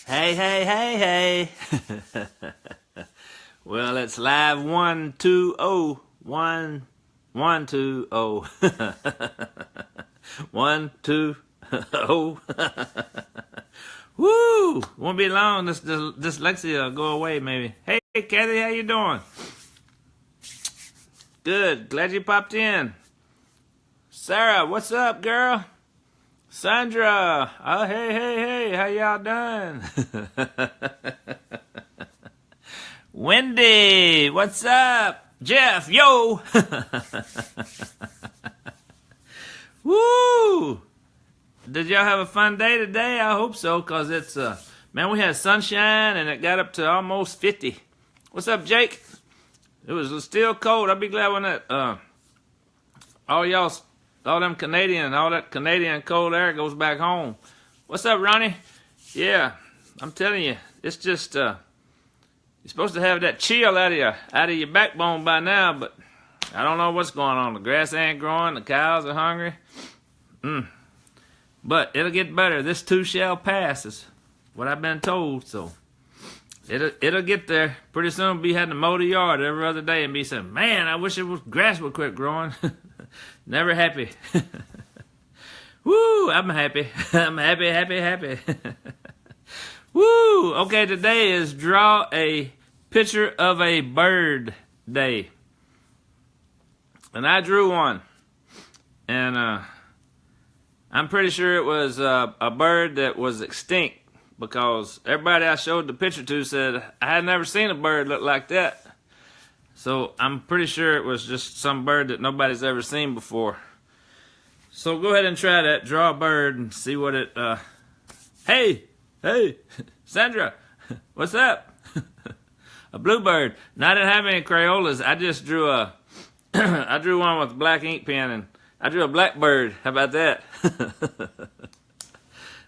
Hey, hey, hey, hey. Well, it's live 1, 2, 0. 1, 1, 2, 0. 1, 2, 0. Woo! Won't be long. This dyslexia will go away, maybe. Hey, Kathy, how you doing? Good. Glad you popped in. Sarah, what's up, girl? Sandra, oh, hey, hey, hey, how y'all doing? Wendy, what's up? Jeff, yo! Woo! Did y'all have a fun day today? I hope so, because it's, man, we had sunshine and it got up to almost 50. What's up, Jake? It was still cold. I'll be glad when that, all that Canadian cold air goes back home. What's up, Ronnie? Yeah, I'm telling you, it's just, you're supposed to have that chill out of your backbone by now, but I don't know what's going on. The grass ain't growing, the cows are hungry. But it'll get better. This too shall pass is what I've been told, so it'll get there. Pretty soon we'll be having to mow the yard every other day and be saying, man, I wish grass would quit growing. Never happy. Woo, I'm happy. I'm happy, happy, happy. Woo, okay, today is Draw a Picture of a Bird Day. And I drew one. And I'm pretty sure it was a bird that was extinct, because everybody I showed the picture to said I had never seen a bird look like that. So I'm pretty sure it was just some bird that nobody's ever seen before. So go ahead and try that. Draw a bird and see what it... Hey! Hey! Sandra! What's up? A bluebird. Now, I didn't have any Crayolas. I just drew I drew one with a black ink pen, and I drew a blackbird. How about that?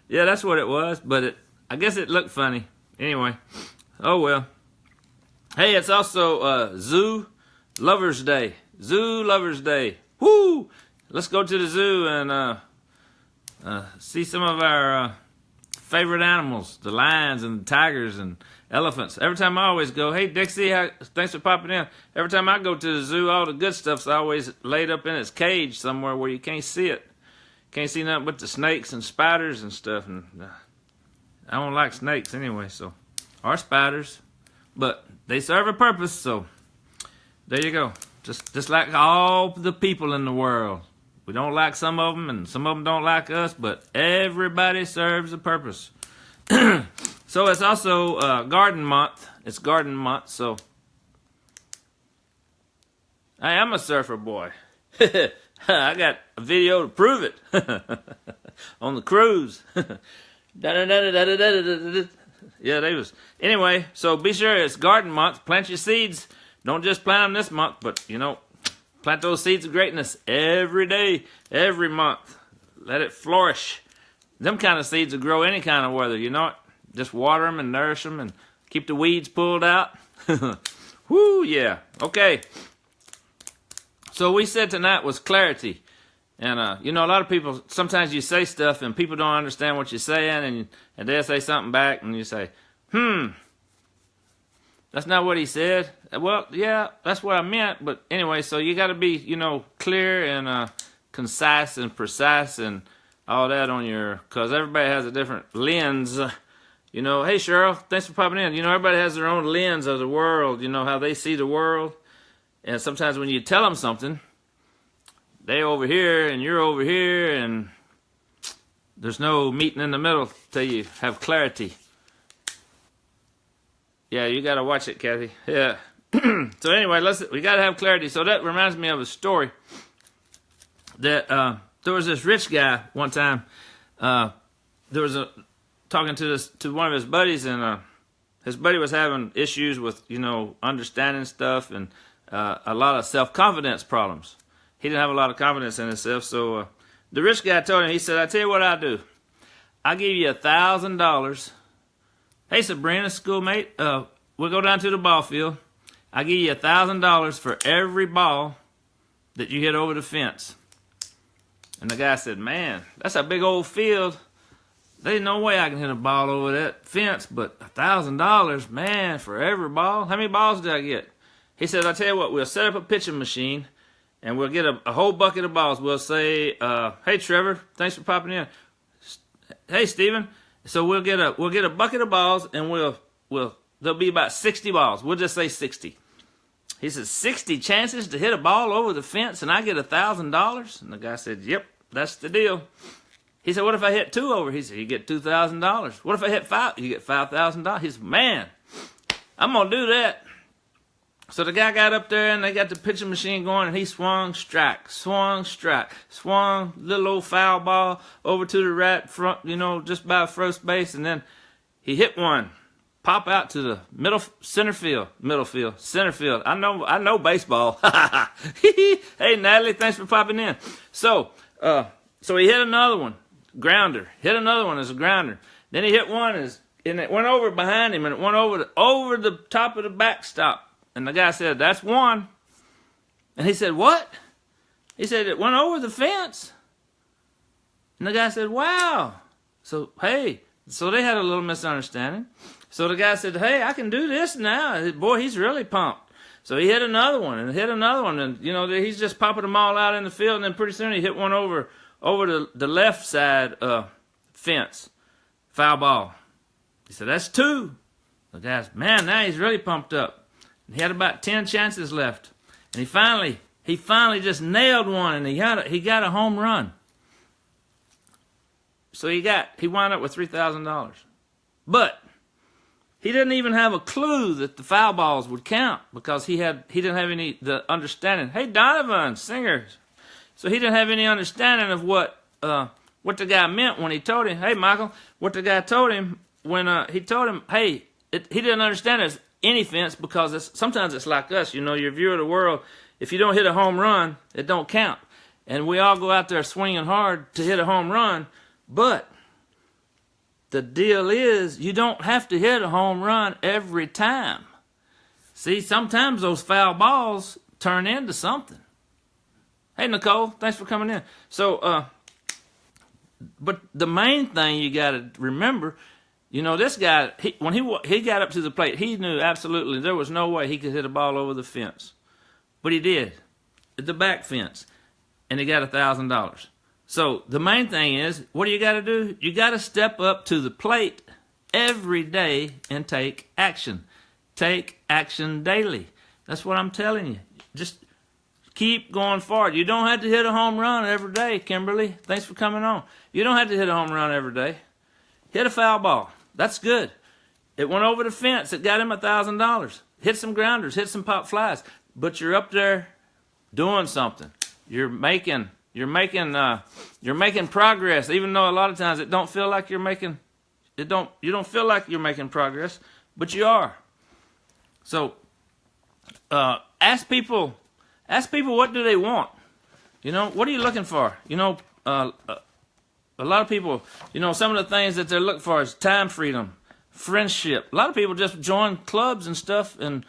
Yeah, that's what it was, but I guess it looked funny. Anyway. Oh, well. Hey, it's also Zoo Lovers Day. Zoo Lovers Day. Woo! Let's go to the zoo and see some of our favorite animals, the lions and the tigers and elephants. Every time I always go, hey, Dixie, thanks for popping in. Every time I go to the zoo, all the good stuff's always laid up in its cage somewhere where you can't see it. Can't see nothing but the snakes and spiders and stuff. And I don't like snakes anyway, or spiders. But they serve a purpose, so there you go. Just like all the people in the world. We don't like some of them, and some of them don't like us, but everybody serves a purpose. So it's also garden month. It's garden month, so I am a surfer boy. I got a video to prove it on the cruise. Yeah, they was. Anyway, so be sure it's garden month. Plant your seeds. Don't just plant them this month, but, plant those seeds of greatness every day, every month. Let it flourish. Them kind of seeds will grow any kind of weather, you know it? Just water them and nourish them and keep the weeds pulled out. Whoo, yeah. Okay. So we said tonight was clarity. And, a lot of people, sometimes you say stuff and people don't understand what you're saying, and they'll say something back, and you say, that's not what he said. Well, yeah, that's what I meant, but anyway, so you got to be, clear and concise and precise and all that because everybody has a different lens. Hey, Cheryl, thanks for popping in. Everybody has their own lens of the world, how they see the world. And sometimes when you tell them something, they over here and you're over here, and there's no meeting in the middle till you have clarity. Yeah, you got to watch it, Kathy. Yeah. So anyway, we got to have clarity. So that reminds me of a story that there was this rich guy one time. There was talking to one of his buddies, and his buddy was having issues with understanding stuff and a lot of self-confidence problems. He didn't have a lot of confidence in himself, so the rich guy told him, he said, I tell you what I'll do. I'll give you $1,000. Hey, Sabrina, schoolmate, we'll go down to the ball field. I'll give you $1,000 for every ball that you hit over the fence. And the guy said, man, that's a big old field. There's no way I can hit a ball over that fence, but $1,000, man, for every ball. How many balls did I get? He says, I tell you what, we'll set up a pitching machine, and we'll get a whole bucket of balls. We'll say, hey, Trevor, thanks for popping in. Hey, Steven. So we'll get a bucket of balls, and there'll be about 60 balls. We'll just say 60. He says, 60 chances to hit a ball over the fence, and I get $1,000? And the guy said, yep, that's the deal. He said, what if I hit 2 over? He said, you get $2,000. What if I hit 5? You get $5,000. He said, man, I'm going to do that. So the guy got up there, and they got the pitching machine going, and he swung, strike, swung, little old foul ball over to the right front, just by first base, and then he hit one, pop out to the center field. I know baseball. Hey, Natalie, thanks for popping in. So he hit another one, grounder. Hit another one as a grounder. Then he hit one, and it went over behind him, and it went over the top of the backstop. And the guy said, that's one. And he said, what? He said, it went over the fence. And the guy said, wow. So they had a little misunderstanding. So the guy said, hey, I can do this now. Boy, he's really pumped. So he hit another one and hit another one. And, he's just popping them all out in the field. And then pretty soon he hit one over the left side fence. Foul ball. He said, that's 2. The guy's, man, now he's really pumped up. He had about 10 chances left, and he finally just nailed one, and he got a home run. So he wound up with $3,000, but he didn't even have a clue that the foul balls would count because he didn't have the understanding. Hey, Donovan, singer. So he didn't have any understanding of what the guy meant when he told him. Hey, Michael, what the guy told him when he told him, hey, he didn't understand it. Any fence, because sometimes it's like us, your view of the world. If you don't hit a home run, it don't count. And we all go out there swinging hard to hit a home run, but the deal is you don't have to hit a home run every time. See, sometimes those foul balls turn into something. Hey, Nicole, thanks for coming in. So, but the main thing you got to remember, this guy, when he got up to the plate, he knew absolutely there was no way he could hit a ball over the fence. But he did, at the back fence, and he got $1,000. So the main thing is, what do you got to do? You got to step up to the plate every day and take action. Take action daily. That's what I'm telling you. Just keep going forward. You don't have to hit a home run every day, Kimberly. Thanks for coming on. You don't have to hit a home run every day. Hit a foul ball. That's good. It went over the fence. It got him $1,000. Hit some grounders. Hit some pop flies. But you're up there doing something. You're making progress. Even though a lot of times it don't feel like you're making. You don't feel like you're making progress, but you are. So ask people what do they want. What are you looking for? A lot of people, some of the things that they're looking for is time freedom, friendship. A lot of people just join clubs and stuff and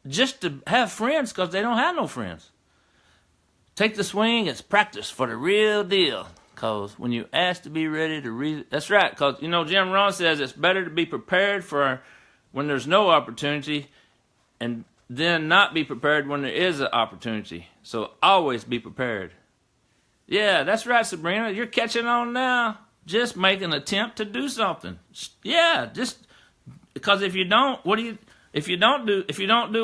just to have friends because they don't have no friends. Take the swing, it's practice for the real deal. Because when you ask to be ready to that's right. Because, Jim Rohn says it's better to be prepared for when there's no opportunity and then not be prepared when there is an opportunity. So always be prepared. Yeah, that's right, Sabrina. You're catching on now. Just make an attempt to do something. Yeah, just because if you don't do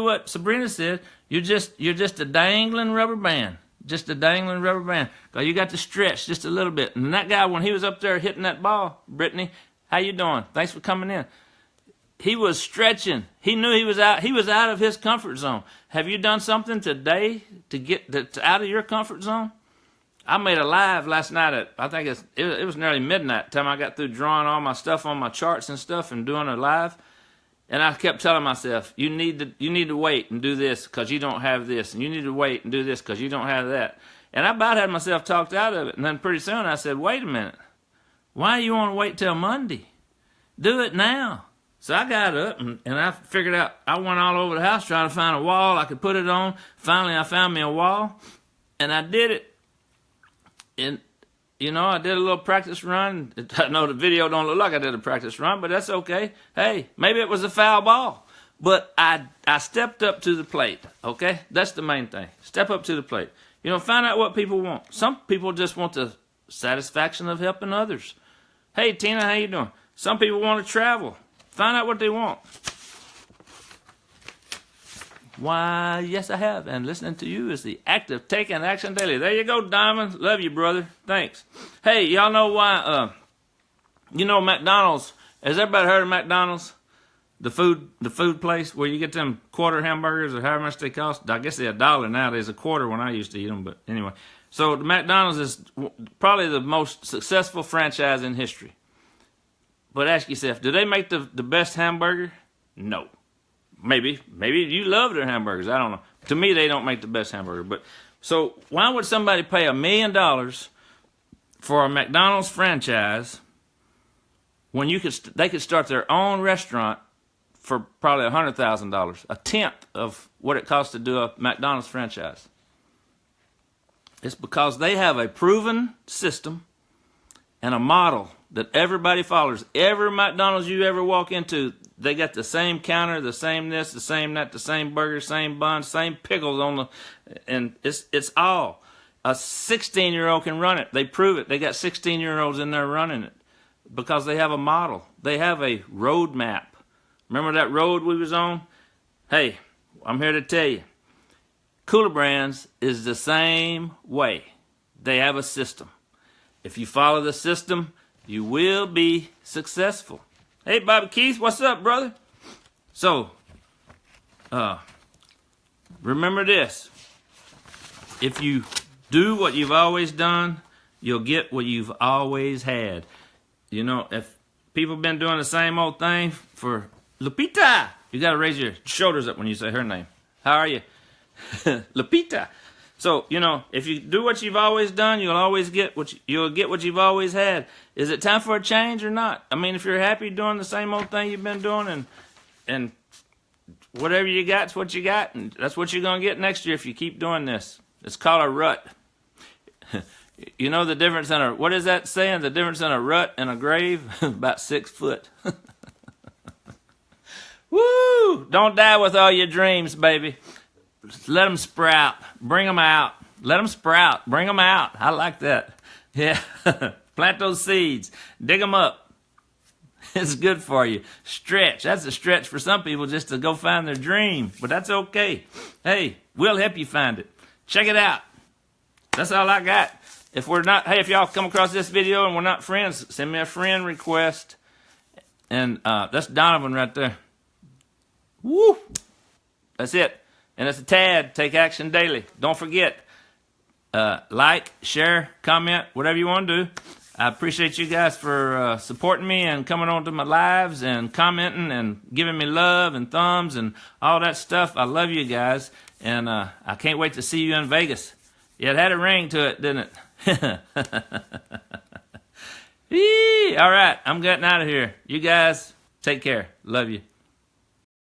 what Sabrina said, you're just a dangling rubber band. Just a dangling rubber band. Because you got to stretch just a little bit. And that guy, when he was up there hitting that ball, Brittany, how you doing? Thanks for coming in. He was stretching. He knew he was out of his comfort zone. Have you done something today to get out of your comfort zone? I made a live last night I think it was nearly midnight time I got through drawing all my stuff on my charts and stuff and doing a live. And I kept telling myself, you need to wait and do this because you don't have this. And you need to wait and do this because you don't have that. And I about had myself talked out of it. And then pretty soon I said, wait a minute. Why do you want to wait till Monday? Do it now. So I got up and I figured out, I went all over the house trying to find a wall I could put it on. Finally, I found me a wall. And I did it. And You know, I did a little practice run. I know the video don't look like I did a practice run, but that's okay. Hey, maybe it was a foul ball. But I stepped up to the plate, okay? That's the main thing. Step up to the plate. You know, find out what people want. Some people just want the satisfaction of helping others. Hey, Tina, how you doing? Some people want to travel. Find out what they want. Why, yes, I have. And listening to you is the act of taking action daily. There you go, Diamond. Love you, brother. Thanks. Hey, y'all know why, you know McDonald's. Has everybody heard of McDonald's? The food place where you get them quarter hamburgers or however much they cost. I guess they're $1 nowadays, a quarter when I used to eat them. But anyway, so the McDonald's is probably the most successful franchise in history. But ask yourself, do they make the best hamburger? No. Maybe you love their hamburgers. I don't know. To me, they don't make the best hamburger. But so why would somebody pay $1 million for a McDonald's franchise when they could start their own restaurant for probably $100,000, a tenth of what it costs to do a McDonald's franchise? It's because they have a proven system and a model that everybody follows. Every McDonald's you ever walk into, they got the same counter, the same this, the same that, the same burger, same bun, same pickles on the, and it's all. A 16-year-old can run it. They prove it. They got 16-year-olds in there running it because they have a model. They have a road map. Remember that road we was on? Hey, I'm here to tell you, Cooler Brands is the same way. They have a system. If you follow the system, you will be successful. Hey, Bobby Keith, what's up, brother? So, remember this. If you do what you've always done, you'll get what you've always had. You know, if people have been doing the same old thing for Lupita, you got to raise your shoulders up when you say her name. How are you? Lupita. So, you know, if you do what you've always done, you'll get what you've always had. Is it time for a change or not? I mean, if you're happy doing the same old thing you've been doing and whatever you got's what you got, and that's what you're going to get next year if you keep doing this. It's called a rut. You know the difference in what is that saying? The difference in a rut and a grave? About 6 foot. Woo! Don't die with all your dreams, baby. Let them sprout. Bring them out. Let them sprout. Bring them out. I like that. Yeah. Plant those seeds. Dig them up. It's good for you. Stretch. That's a stretch for some people just to go find their dream. But that's okay. Hey, we'll help you find it. Check it out. That's all I got. If y'all come across this video and we're not friends, send me a friend request. And that's Donovan right there. Woo! That's it. And it's a Tad, Take Action Daily. Don't forget, like, share, comment, whatever you want to do. I appreciate you guys for supporting me and coming on to my lives and commenting and giving me love and thumbs and all that stuff. I love you guys, and I can't wait to see you in Vegas. Yeah, it had a ring to it, didn't it? All right, I'm getting out of here. You guys, take care. Love you.